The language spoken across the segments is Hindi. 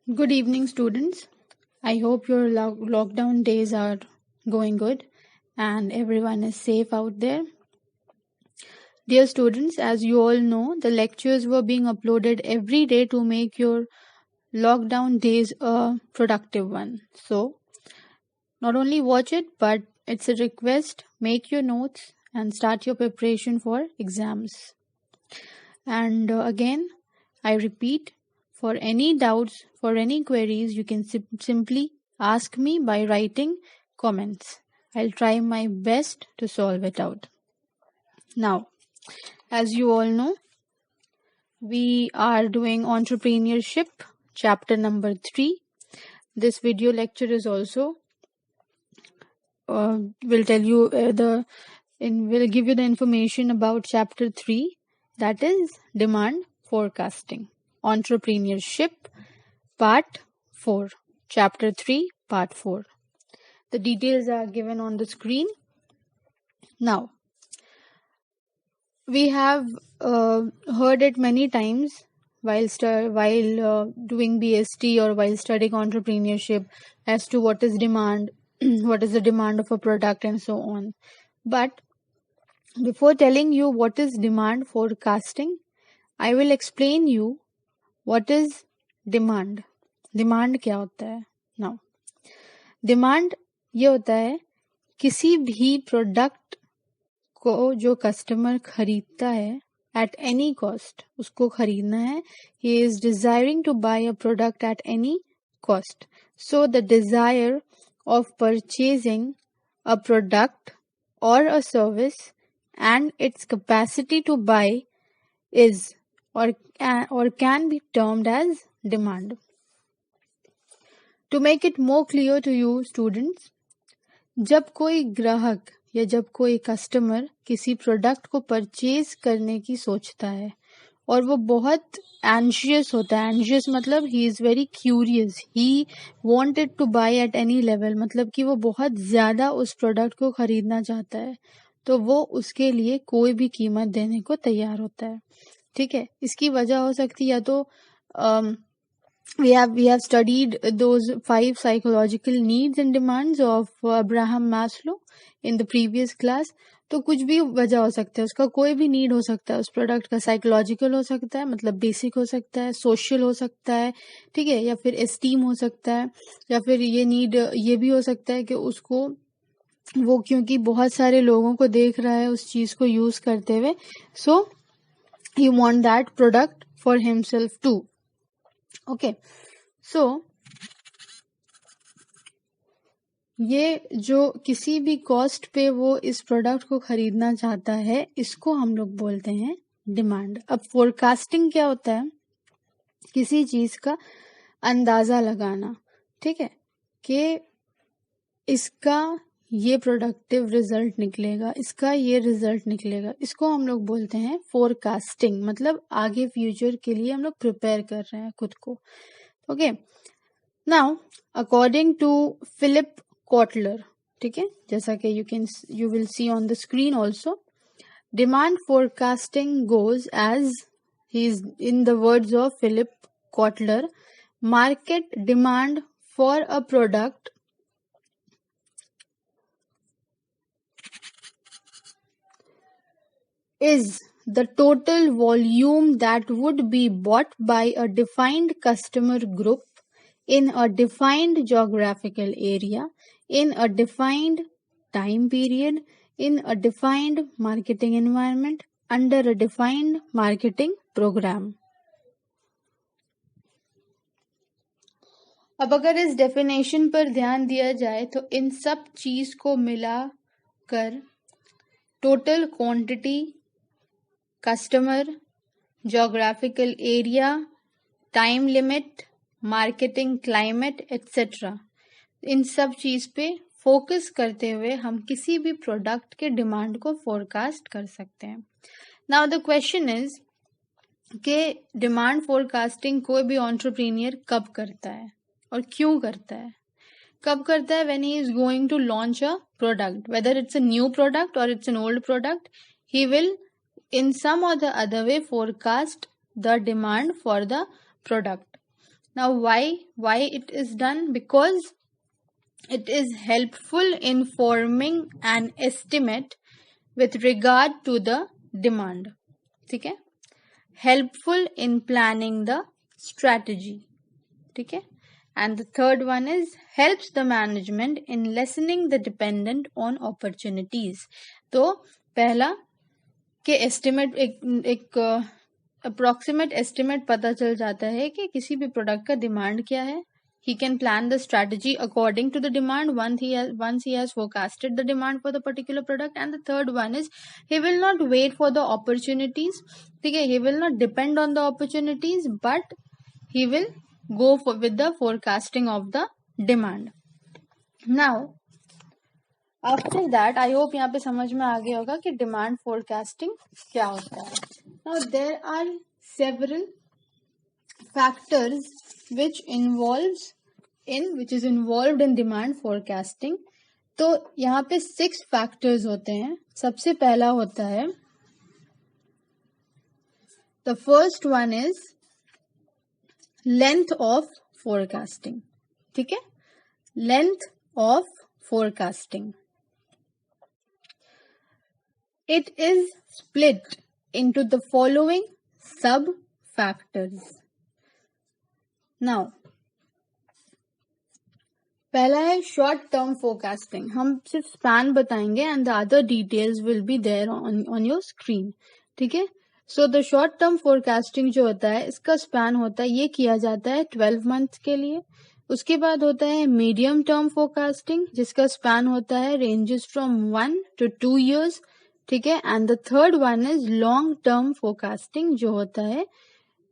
Good evening, students. I hope your lockdown days are going good and everyone is safe out there. Dear students, as you all know, the lectures were being uploaded every day to make your lockdown days a productive one. So, not only watch it, but it's a request, make your notes and start your preparation for exams. And again, I repeat, for any doubts, for any queries, you can simply ask me by writing comments. I'll try my best to solve it out. Now, as you all know, we are doing entrepreneurship, chapter number 3. This video lecture is also will tell you will give you the information about chapter 3, that is demand forecasting. Entrepreneurship, part 4, chapter 3, part 4. The details are given on the screen. Now, we have heard it many times while doing BST or while studying entrepreneurship as to what is demand, what is the demand of a product and so on. But before telling you what is demand forecasting, I will explain you what is demand. Demand क्या होता है? नाउ डिमांड ये होता है किसी भी प्रोडक्ट को जो कस्टमर खरीदता है एट एनी कॉस्ट, उसको खरीदना है. He is desiring to buy a product at any cost. So the desire of purchasing a product or a service and its capacity to buy is or can be termed as demand. To make it more clear to you students, जब कोई ग्राहक या जब कोई कस्टमर किसी प्रोडक्ट को परचेज करने की सोचता है और वो बहुत एंशियस होता है, एंशियस मतलब he is very curious, he wanted to buy at any level, मतलब कि वो बहुत ज़्यादा उस प्रोडक्ट को खरीदना चाहता है, तो वो उसके लिए कोई भी कीमत देने को तैयार होता है. ठीक है, इसकी वजह हो सकती है या तो we have studied those 5 psychological needs and demands of Abraham Maslow in the previous class. तो कुछ भी वजह हो सकता है, उसका कोई भी नीड हो सकता है उस प्रोडक्ट का. साइकोलॉजिकल हो सकता है, मतलब बेसिक हो सकता है, सोशल हो सकता है, ठीक है, या फिर एस्टीम हो सकता है, या फिर ये नीड ये भी हो सकता है कि उसको वो क्योंकि बहुत सारे लोगों को देख रहा है उस चीज को यूज करते हुए, so he want that product for himself too. Okay, so ये जो किसी भी कॉस्ट पे वो इस प्रोडक्ट को खरीदना चाहता है, इसको हम लोग बोलते हैं डिमांड. अब फोरकास्टिंग क्या होता है? किसी चीज का अंदाजा लगाना, ठीक है, कि इसका ये प्रोडक्टिव रिजल्ट निकलेगा, इसका ये रिजल्ट निकलेगा, इसको हम लोग बोलते हैं फोरकास्टिंग. मतलब आगे फ्यूचर के लिए हम लोग प्रिपेयर कर रहे हैं खुद को. Okay, now according to Philip Kotler, ठीक है, जैसा कि you will see on the screen also, demand forecasting goes as he is in the words of Philip Kotler, market demand for a product is the total volume that would be bought by a defined customer group in a defined geographical area, in a defined time period, in a defined marketing environment, under a defined marketing program. अब अगर इस डेफिनेशन पर ध्यान दिया जाए तो इन सब चीज को मिला कर total quantity, customer, geographical area, time limit, marketing climate etcetera, इन सब चीज पे फोकस करते हुए हम किसी भी प्रोडक्ट के डिमांड को फोरकास्ट कर सकते हैं. नाउ द क्वेश्चन इज कि डिमांड फोरकास्टिंग कोई भी एंटरप्रेन्योर कब करता है और क्यों करता है? कब करता है? When he is going to launch a product, whether it's a new product or it's an old product, he will in some or the other way forecast the demand for the product. Now why it is done? Because it is helpful in forming an estimate with regard to the demand. ठीक है, helpful in planning the strategy. ठीक है, and the third one is helps the management in lessening the dependent on opportunities. तो पहला के एस्टिमेट एक अप्रोक्सीमेट एस्टिमेट पता चल जाता है कि किसी भी प्रोडक्ट का डिमांड क्या है. He can plan the strategy according to the demand once he has forecasted the demand for the particular product. And the third one is he will not wait for the opportunities. ठीक है, he will not depend on the opportunities, but he will go with the forecasting of the demand. Now after that, I hope यहाँ पे समझ में आ गया होगा कि डिमांड फोरकास्टिंग क्या होता है. Now there are several factors which is involved in demand forecasting. तो यहाँ पे 6 factors होते हैं. सबसे पहला होता है, the first one is length of forecasting. ठीक है, length of forecasting. It is split into the following sub factors. Now पहला है शॉर्ट टर्म फोरकास्टिंग. हम सिर्फ स्पैन बताएंगे and the other details will be there on your screen. ठीक है, so the short term forecasting जो होता है इसका स्पैन होता है, ये किया जाता है 12 मंथ के लिए. उसके बाद होता है मीडियम टर्म फोरकास्टिंग जिसका स्पैन होता है रेंजेस फ्रॉम 1 to 2 years. ठीक है, and the third one is long term forecasting जो होता है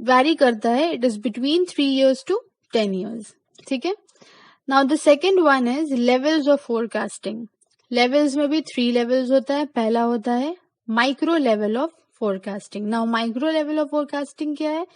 वैरी करता है, it is between 3 years to 10 years. ठीक है, now the second one is levels of forecasting. Levels में भी 3 लेवल्स होता है. पहला होता है micro level of forecasting. Now micro level of forecasting क्या है?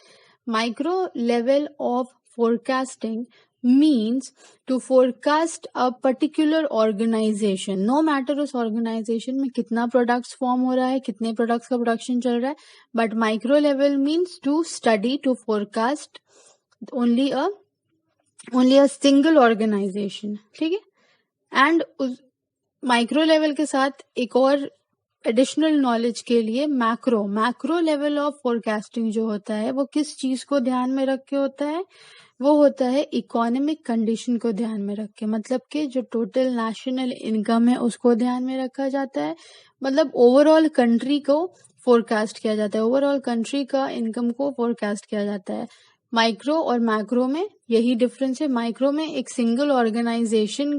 Micro level of forecasting means to forecast a particular organization, no matter उस organization में कितना products form हो रहा है, कितने products का production चल रहा है, but micro level means to study, to forecast only a single organization. ठीक है, and उस माइक्रो लेवल के साथ एक और एडिशनल नॉलेज के लिए मैक्रो लेवल ऑफ फोरकास्टिंग जो होता है वो किस चीज को ध्यान में रख के होता है? वो होता है इकोनॉमिक कंडीशन को ध्यान में रख के, मतलब कि जो टोटल नेशनल इनकम है उसको ध्यान में रखा जाता है. मतलब ओवरऑल कंट्री को फोरकास्ट किया जाता है, ओवरऑल कंट्री का इनकम को फोरकास्ट किया जाता है. माइक्रो और मैक्रो में यही डिफरेंस है. माइक्रो में एक सिंगल ऑर्गेनाइजेशन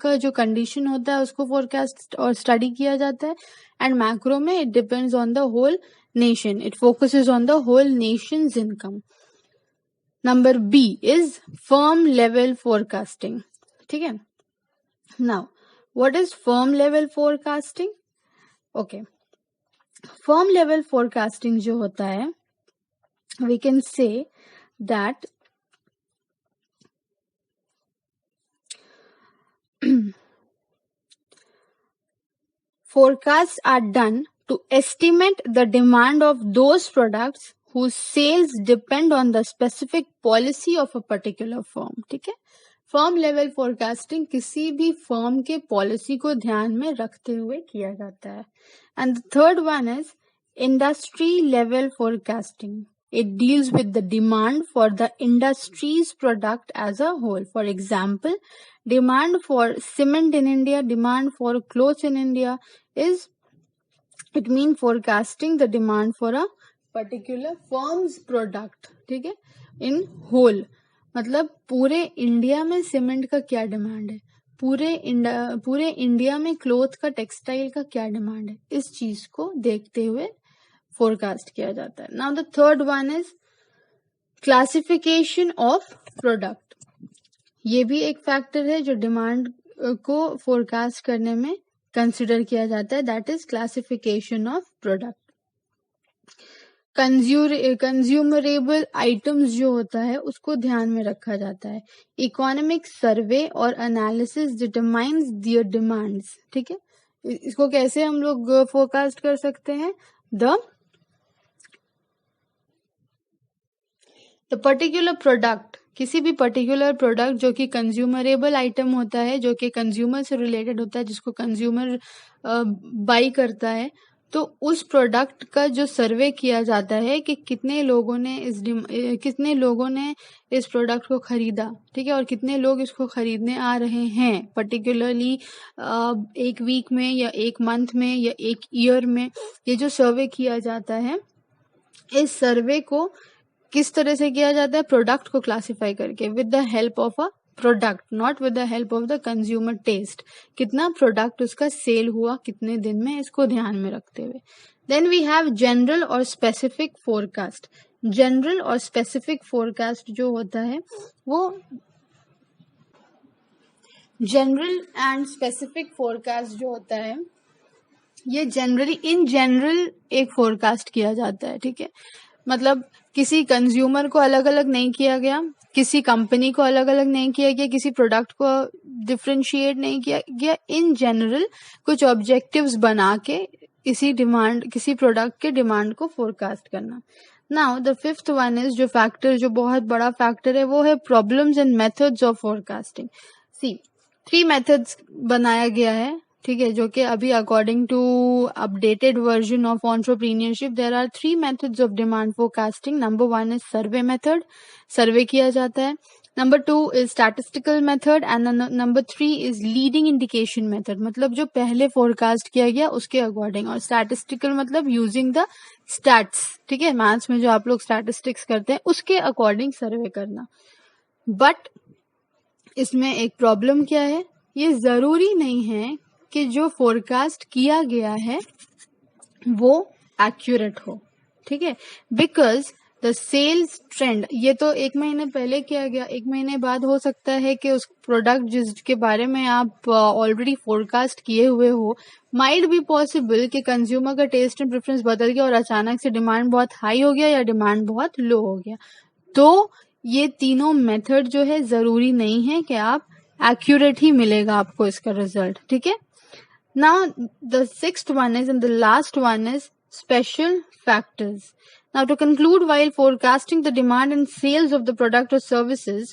का जो कंडीशन होता है उसको फोरकास्ट और स्टडी किया जाता है, एंड मैक्रो में it depends on the whole nation, it focuses on the whole nation's income. Number B is firm level forecasting. ठीक है, now what is firm level forecasting? Okay, firm level forecasting जो होता है we can say that forecasts are done to estimate the demand of those products whose sales depend on the specific policy of a particular firm. ठीक है, फर्म लेवल फोरकास्टिंग किसी भी फर्म के पॉलिसी को ध्यान में रखते हुए किया जाता है. And the third one is industry level forecasting. It deals with the demand for the industry's product as a whole. For example, demand for cement in India, demand for clothes in India it means forecasting the demand for a particular firm's product. ठीक है, in whole मतलब पूरे इंडिया में सीमेंट का क्या डिमांड है, पूरे इंडिया में क्लोथ का, टेक्सटाइल का क्या डिमांड है, इस चीज को देखते हुए फोरकास्ट किया जाता है. Now the third one is classification of product. ये भी एक फैक्टर है जो डिमांड को फोरकास्ट करने में कंसिडर किया जाता है, that is classification of product. Consumable items जो होता है उसको ध्यान में रखा जाता है. इकोनॉमिक सर्वे और एनालिसिस डिटरमाइंस दियर डिमांड्स. ठीक है, इसको कैसे हम लोग फोरकास्ट कर सकते हैं? The particular product किसी भी पर्टिकुलर प्रोडक्ट जो कि कंज्यूमरेबल आइटम होता है, जो कि कंज्यूमर से रिलेटेड होता है, जिसको कंज्यूमर बाई करता है, तो उस प्रोडक्ट का जो सर्वे किया जाता है कि कितने लोगों ने इस प्रोडक्ट को खरीदा, ठीक है, और कितने लोग इसको खरीदने आ रहे हैं पर्टिकुलरली एक वीक में या एक मंथ में या एक ईयर में। ये जो सर्वे किया जाता है, इस सर्वे को किस तरह से किया जाता है? प्रोडक्ट को क्लासिफाई करके, with the help of a product, not with the help of the consumer taste. कितना प्रोडक्ट उसका सेल हुआ कितने दिन में, इसको ध्यान में रखते हुए। देन वी हैव जनरल और स्पेसिफिक फोरकास्ट। जनरल और स्पेसिफिक फोरकास्ट जो होता है वो जनरल एंड स्पेसिफिक फोरकास्ट जो होता है, ये जनरली इन जनरल एक फोरकास्ट किया जाता है, ठीक है। मतलब किसी कंज्यूमर को अलग अलग नहीं किया गया, किसी कंपनी को अलग अलग नहीं किया गया, किसी प्रोडक्ट को डिफरेंशिएट नहीं किया गया। इन जनरल कुछ ऑब्जेक्टिव्स बना के किसी प्रोडक्ट के डिमांड को फोरकास्ट करना। Now the fifth one is, जो फैक्टर, जो बहुत बड़ा फैक्टर है, वो है problems and methods of forecasting. सी 3 मेथड्स बनाया गया है, ठीक है, जो कि अभी according to updated version of entrepreneurship there are 3 methods of demand forecasting. Number 1 is survey method, survey किया जाता है। Number 2 is statistical method and number 3 is leading indication method, मतलब जो पहले फोरकास्ट किया गया उसके अकॉर्डिंग। और स्टैटिस्टिकल मतलब यूजिंग द स्टैट्स, ठीक है, मैथ्स में जो आप लोग स्टैटिस्टिक्स करते हैं उसके अकॉर्डिंग सर्वे करना। बट इसमें एक प्रॉब्लम क्या है, ये जरूरी नहीं है कि जो फोरकास्ट किया गया है वो एक्यूरेट हो, ठीक है, बिकॉज द सेल्स ट्रेंड, ये तो 1 महीने पहले किया गया, 1 महीने बाद हो सकता है कि उस प्रोडक्ट जिसके बारे में आप ऑलरेडी फोरकास्ट किए हुए हो, माइट बी पॉसिबल कि कंज्यूमर का टेस्ट एंड प्रेफरेंस बदल गया और अचानक से डिमांड बहुत हाई हो गया या डिमांड बहुत लो हो गया। तो ये तीनों मेथड जो है जरूरी नहीं है कि आप एक्यूरेट ही मिलेगा आपको इसका रिजल्ट, ठीक है। Now, the sixth one is, and the last one is special factors. Now, to conclude, while forecasting the demand and sales of the product or services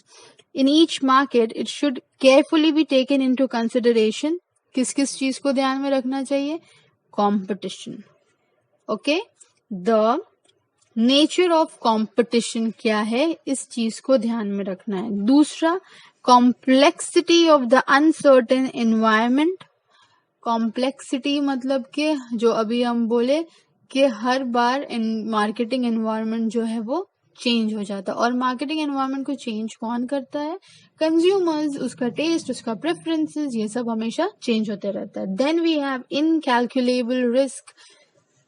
in each market, it should carefully be taken into consideration. किस चीज को ध्यान में रखना चाहिए? Competition. Okay? The nature of competition क्या है, इस चीज को ध्यान में रखना है। दूसरा, complexity of the uncertain environment. Complexity मतलब कि जो अभी हम बोले कि हर बार मार्केटिंग एनवायरनमेंट जो है वो चेंज हो जाता है, और मार्केटिंग एनवायरनमेंट को चेंज कौन करता है? कंज्यूमर्स, उसका टेस्ट, उसका प्रेफरेंसेस, ये सब हमेशा चेंज होते रहता है। Then we have incalculable risk.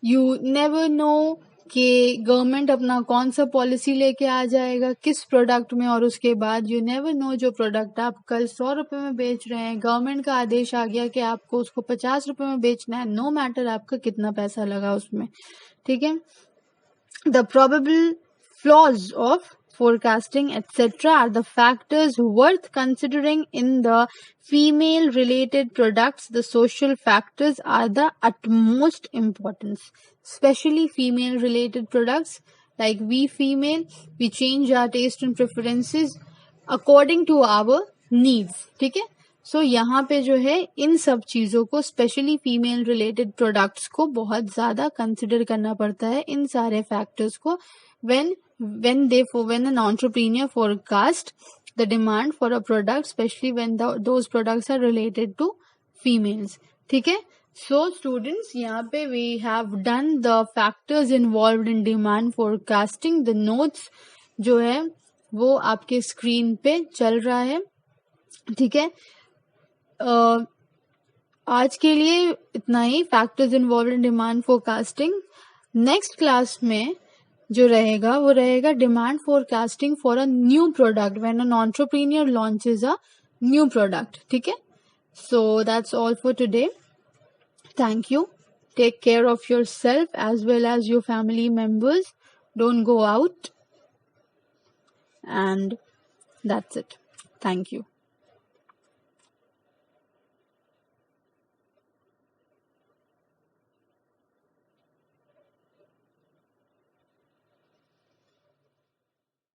You never know कि गवर्नमेंट अपना कौन सा पॉलिसी लेके आ जाएगा किस प्रोडक्ट में, और उसके बाद यू नेवर नो जो प्रोडक्ट आप कल 100 रुपए में बेच रहे हैं, गवर्नमेंट का आदेश आ गया कि आपको उसको 50 रुपए में बेचना है, नो मैटर आपका कितना पैसा लगा उसमें, ठीक है। The probable flaws of forecasting etc. are the factors worth considering in the female related products. The social factors are the utmost importance, especially female related products. Like we female, we change our taste and preferences according to our needs, ठीक है। सो यहाँ पे जो है इन सब चीजों को, स्पेशली फीमेल रिलेटेड प्रोडक्ट्स को बहुत ज्यादा कंसिडर करना पड़ता है, इन सारे फैक्टर्स को when an entrepreneur forecast the demand for a product, especially when those products are related to females, ठीक है। So students, यहाँ पे we have done the factors involved in demand forecasting. The notes जो है वो आपके स्क्रीन पे चल रहा है, ठीक है। आज के लिए इतना ही, factors involve in demand forecasting. Next class में जो रहेगा वो रहेगा demand forecasting for a new product when an entrepreneur launches a new product, ठीक है। So that's all for today. Thank you. Take care of yourself as well as your family members. Don't go out and that's it. Thank you.